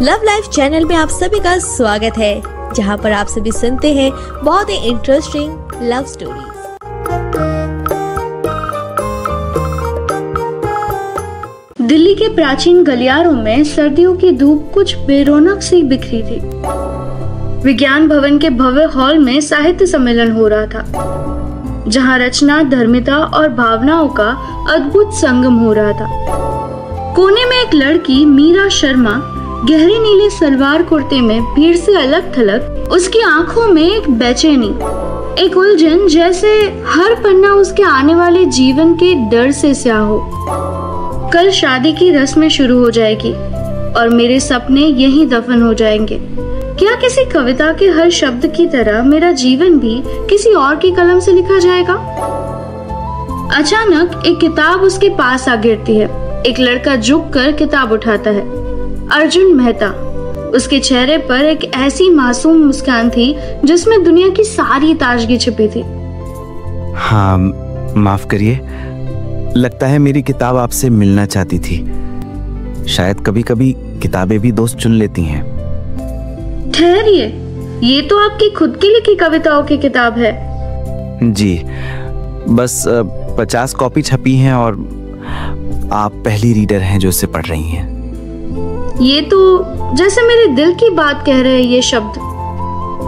Love life channel में आप सभी का स्वागत है, जहां पर आप सभी सुनते हैं बहुत ही इंटरेस्टिंग लव स्टोरीज। दिल्ली के प्राचीन गलियारों में सर्दियों की धूप कुछ बेरौनक सी बिखरी थी। विज्ञान भवन के भव्य हॉल में साहित्य सम्मेलन हो रहा था, जहां रचना, धर्मिता और भावनाओं का अद्भुत संगम हो रहा था। कोने में एक लड़की, मीरा शर्मा, गहरी नीली सलवार कुर्ते में भीड़ से अलग थलग, उसकी आंखों में एक बेचैनी, एक उलझन, जैसे हर पन्ना उसके आने वाले जीवन के डर से स्याह हो। कल शादी की रस्में शुरू हो जाएगी और मेरे सपने यहीं दफन हो जाएंगे। क्या किसी कविता के हर शब्द की तरह मेरा जीवन भी किसी और की कलम से लिखा जाएगा? अचानक एक किताब उसके पास आ गिरती है। एक लड़का झुककर किताब उठाता है। अर्जुन मेहता। उसके चेहरे पर एक ऐसी मासूम मुस्कान थी जिसमें दुनिया की सारी ताजगी छिपी थी। हाँ, माफ करिए, लगता है मेरी किताब आपसे मिलना चाहती थी। शायद कभी कभी किताबें भी दोस्त चुन लेती हैं। ठहरिए, ये तो आपकी खुद की लिखी कविताओं की किताब है। जी, बस 50 कॉपी छपी हैं और आप पहली रीडर हैं जो इसे पढ़ रही हैं। ये तो जैसे मेरे दिल की बात कह रहे हैं ये शब्द।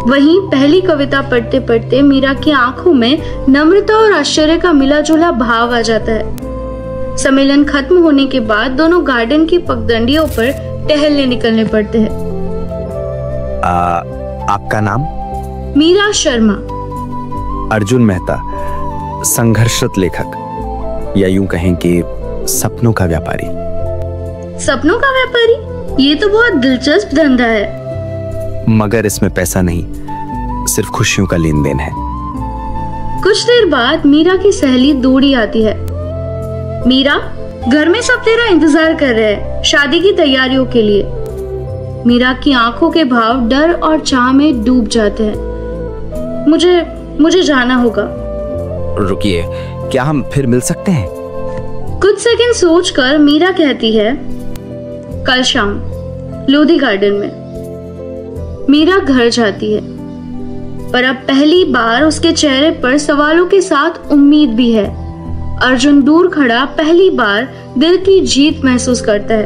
वहीं पहली कविता पढ़ते पढ़ते मीरा की आंखों में नम्रता और आश्चर्य का मिला जुला भाव आ जाता है। सम्मेलन खत्म होने के बाद दोनों गार्डन की पगडंडियों पर टहलने निकलने पड़ते हैं। आपका नाम? मीरा शर्मा। अर्जुन मेहता, संघर्षरत लेखक, या यूं कहें कि सपनों का व्यापारी। सपनों का व्यापारी? ये तो बहुत दिलचस्प धंधा है। मगर इसमें पैसा नहीं, सिर्फ खुशियों का लेन देन है। कुछ देर बाद मीरा की सहेली दौड़ी आती है। मीरा, घर में सब तेरा इंतजार कर रहे हैं शादी की तैयारियों के लिए। मीरा की आंखों के भाव डर और चाह में डूब जाते हैं। मुझे जाना होगा। रुकिए, क्या हम फिर मिल सकते हैं? कुछ सेकंड सोचकर मीरा कहती है, कल शाम लोधी गार्डन में। मीरा घर जाती है, पर अब पहली बार उसके चेहरे पर सवालों के साथ उम्मीद भी है। अर्जुन दूर खड़ा पहली बार दिल की जीत महसूस करता है।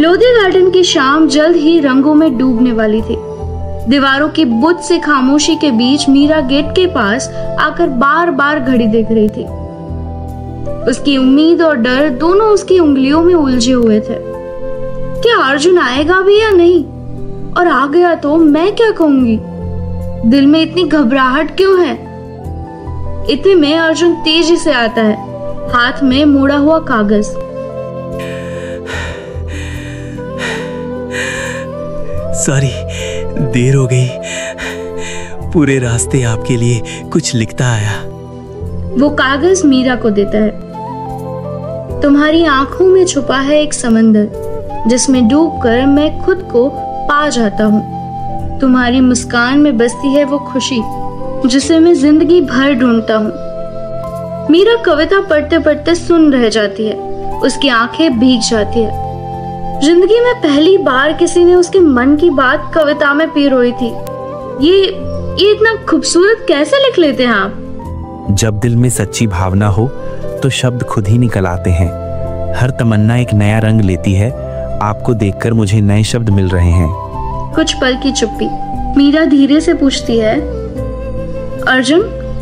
लोधी गार्डन की शाम जल्द ही रंगों में डूबने वाली थी। दीवारों की बुत से खामोशी के बीच मीरा गेट के पास आकर बार बार घड़ी देख रही थी। उसकी उम्मीद और डर दोनों उसकी उंगलियों में उलझे हुए थे। क्या अर्जुन आएगा भी या नहीं? और आ गया तो मैं क्या कहूंगी? दिल में इतनी घबराहट क्यों है? इतने में अर्जुन तेजी से आता है, हाथ में मोड़ा हुआ कागज। सॉरी, देर हो गई। पूरे रास्ते आपके लिए कुछ लिखता आया। वो कागज मीरा को देता है। तुम्हारी आंखों में छुपा है एक समंदर, जिसमें डूबकर मैं खुद को पा जाता हूँ। तुम्हारी मुस्कान में बसती है वो खुशी जिसे मैं जिंदगी भर ढूंढता हूँ। मीरा कविता पढ़ते पढ़ते सुन रह जाती है। उसकी आंखें भीग जाती है। जिंदगी में पहली बार किसी ने उसके मन की बात कविता में पिरोई थी। ये इतना खूबसूरत कैसे लिख लेते हैं आप? जब दिल में सच्ची भावना हो तो शब्द खुद ही निकल आते हैं। हर तमन्ना एक नया रंग लेती है। आपको देखकर मुझे नए शब्द मिल रहे हैं। कुछ पल की चुप्पी। मीरा धीरे से पूछती है, अर्जुन,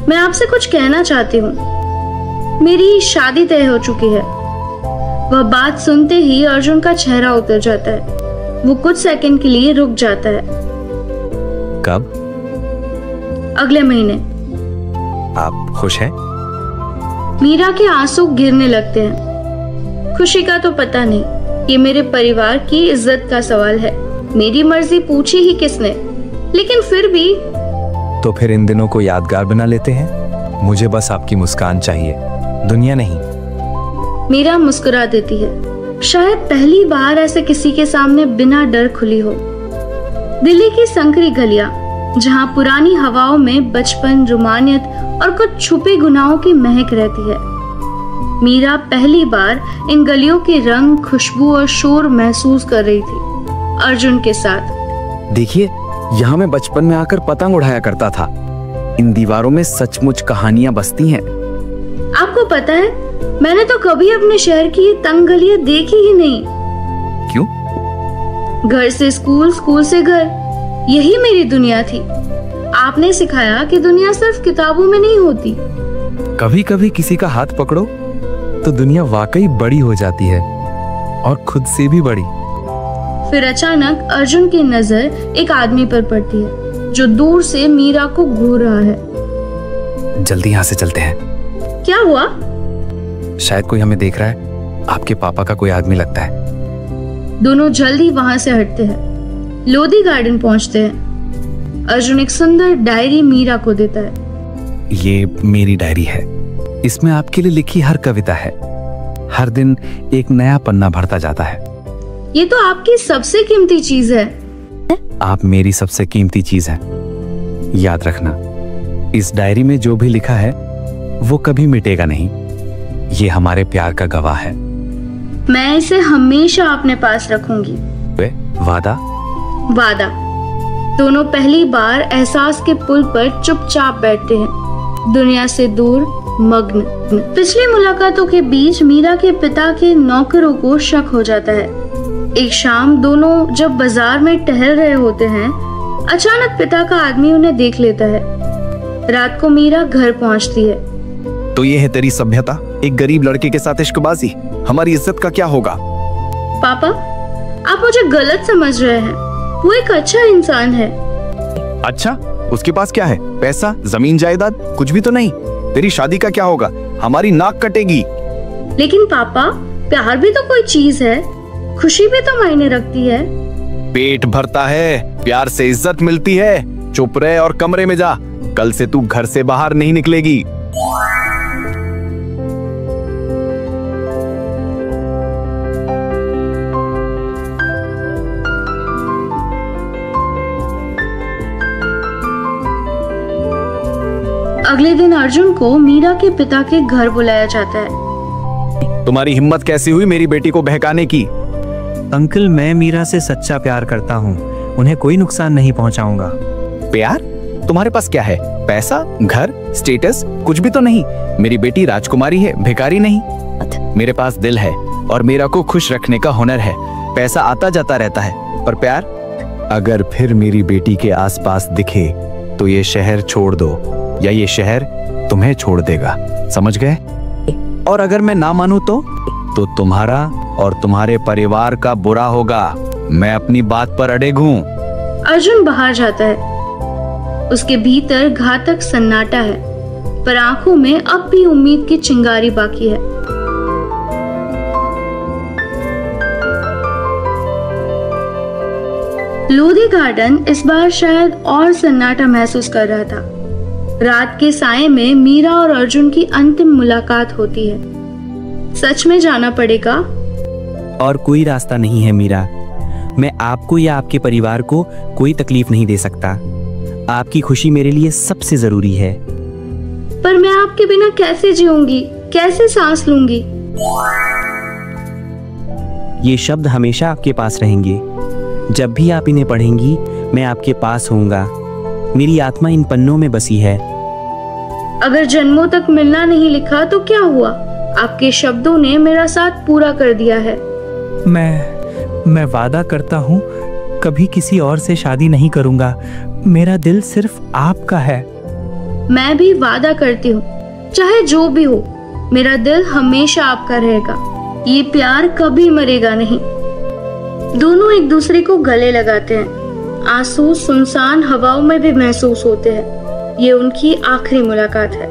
मैं आपसे कुछ कहना चाहती हूँ। मेरी शादी तय हो चुकी है। वह बात सुनते ही अर्जुन का चेहरा उतर जाता है। वो कुछ सेकंड के लिए रुक जाता है। कब? अगले महीने। आप खुश हैं? मीरा के आंसू गिरने लगते हैं। खुशी का तो पता नहीं, ये मेरे परिवार की इज्जत का सवाल है। मेरी मर्जी पूछी ही किसने, लेकिन फिर भी। तो फिर इन दिनों को यादगार बना लेते हैं। मुझे बस आपकी मुस्कान चाहिए, दुनिया नहीं। मीरा मुस्कुरा देती है। शायद पहली बार ऐसे किसी के सामने बिना डर खुली हो। दिल्ली की संकरी गलियां, जहां पुरानी हवाओं में बचपन, रोमानियत और कुछ छुपे गुनाहों की महक रहती है। मीरा पहली बार इन गलियों के रंग, खुशबू और शोर महसूस कर रही थी अर्जुन के साथ। देखिए, यहाँ मैं बचपन में आकर पतंग उड़ाया करता था। इन दीवारों में सचमुच कहानियां बसती हैं। आपको पता है, मैंने तो कभी अपने शहर की ये तंग गलियां देखी ही नहीं। क्यों? घर से स्कूल, स्कूल से घर, यही मेरी दुनिया थी। आपने सिखाया कि दुनिया सिर्फ किताबों में नहीं होती। कभी कभी किसी का हाथ पकड़ो तो दुनिया वाकई बड़ी हो जाती है, और खुद से भी बड़ी। फिर अचानक अर्जुन की नजर एक आदमी पर पड़ती है जो दूर से मीरा को घूर रहा है। जल्दी यहाँ से चलते हैं। क्या हुआ? शायद कोई हमें देख रहा है। आपके पापा का कोई आदमी लगता है। दोनों जल्दी वहां से हटते हैं। लोधी गार्डन पहुंचते हैं। अर्जुन एक सुंदर डायरी मीरा को देता है। ये मेरी डायरी है। इसमें आपके लिए लिखी हर कविता है। हर दिन एक नया पन्ना भरता जाता है। ये तो आपकी सबसे कीमती चीज है। आप मेरी सबसे कीमती चीज हैं। याद रखना, इस डायरी में जो भी लिखा है वो कभी मिटेगा नहीं। ये हमारे प्यार का गवाह है। मैं इसे हमेशा अपने पास रखूंगी। वादा? वादा। दोनों पहली बार एहसास के पुल पर चुपचाप बैठते हैं, दुनिया से दूर, मग्न। पिछली मुलाकातों के बीच मीरा के पिता के नौकरों को शक हो जाता है। एक शाम दोनों जब बाजार में टहल रहे होते हैं, अचानक पिता का आदमी उन्हें देख लेता है। रात को मीरा घर पहुंचती है। तो ये है तेरी सभ्यता, एक गरीब लड़के के साथ इश्कबाजी। हमारी इज्जत का क्या होगा? पापा, आप मुझे गलत समझ रहे हैं। वो एक अच्छा इंसान है। अच्छा, उसके पास क्या है? पैसा, जमीन, जायदाद? कुछ भी तो नहीं। तेरी शादी का क्या होगा? हमारी नाक कटेगी। लेकिन पापा, प्यार भी तो कोई चीज है, खुशी भी तो मायने रखती है। पेट भरता है, प्यार से इज्जत मिलती है। चुप रहे और कमरे में जा। कल से तू घर से बाहर नहीं निकलेगी। अगले दिन अर्जुन को मीरा के पिता के घर बुलाया जाता है। तुम्हारी हिम्मत कैसी हुई मेरी बेटी को बहकाने की? अंकल, मैं मीरा से सच्चा प्यार करता हूँ। उन्हें कोई नुकसान नहीं पहुँचाऊंगा। प्यार? तुम्हारे पास क्या है? पैसा, घर, स्टेटस? कुछ भी तो नहीं। मेरी बेटी राजकुमारी है, भिखारी नहीं। मेरे पास दिल है और मीरा को खुश रखने का हुनर है। पैसा आता जाता रहता है, पर प्यार? अगर फिर मेरी बेटी के आसपास दिखे तो ये शहर छोड़ दो, या ये शहर तुम्हें छोड़ देगा। समझ गए? और अगर मैं ना मानूं तो तुम्हारा और तुम्हारे परिवार का बुरा होगा। मैं अपनी बात पर अड़े हूं। अर्जुन बाहर जाता है। उसके भीतर घातक सन्नाटा है, पर आंखों में अब भी उम्मीद की चिंगारी बाकी है। लोधी गार्डन इस बार शायद और सन्नाटा महसूस कर रहा था। रात के साये में मीरा और अर्जुन की अंतिम मुलाकात होती है। सच में जाना पड़ेगा? और कोई रास्ता नहीं है मीरा। मैं आपको या आपके परिवार को कोई तकलीफ नहीं दे सकता। आपकी खुशी मेरे लिए सबसे जरूरी है। पर मैं आपके बिना कैसे जीऊंगी, कैसे सांस लूंगी? ये शब्द हमेशा आपके पास रहेंगे। जब भी आप इन्हें पढ़ेंगी, मैं आपके पास होऊंगा। मेरी आत्मा इन पन्नों में बसी है। अगर जन्मों तक मिलना नहीं लिखा तो क्या हुआ? आपके शब्दों ने मेरा साथ पूरा कर दिया है। मैं वादा करता हूँ, कभी किसी और से शादी नहीं करूंगा। मेरा दिल सिर्फ आपका है। मैं भी वादा करती हूँ, चाहे जो भी हो, मेरा दिल हमेशा आपका रहेगा। ये प्यार कभी मरेगा नहीं। दोनों एक दूसरे को गले लगाते हैं। आंसू सुनसान हवाओं में भी महसूस होते हैं। ये उनकी आखिरी मुलाकात है।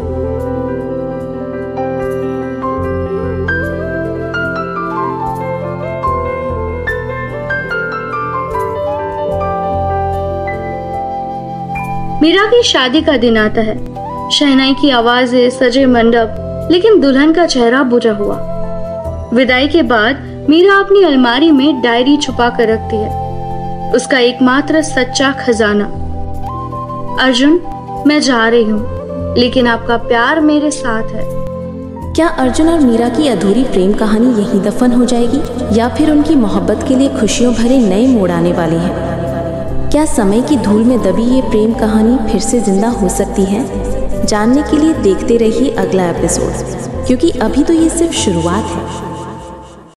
मीरा की शादी का दिन आता है। शहनाई की आवाजें, सजे मंडप, लेकिन दुल्हन का चेहरा बुझा हुआ। विदाई के बाद मीरा अपनी अलमारी में डायरी छुपा कर रखती है, उसका एकमात्र सच्चा खजाना। अर्जुन, मैं जा रही हूँ, लेकिन आपका प्यार मेरे साथ है। क्या अर्जुन और मीरा की अधूरी प्रेम कहानी यहीं दफन हो जाएगी, या फिर उनकी मोहब्बत के लिए खुशियों भरे नए मोड़ आने वाले हैं? क्या समय की धूल में दबी ये प्रेम कहानी फिर से जिंदा हो सकती है? जानने के लिए देखते रहिए अगला एपिसोड, क्योंकि अभी तो ये सिर्फ शुरुआत है।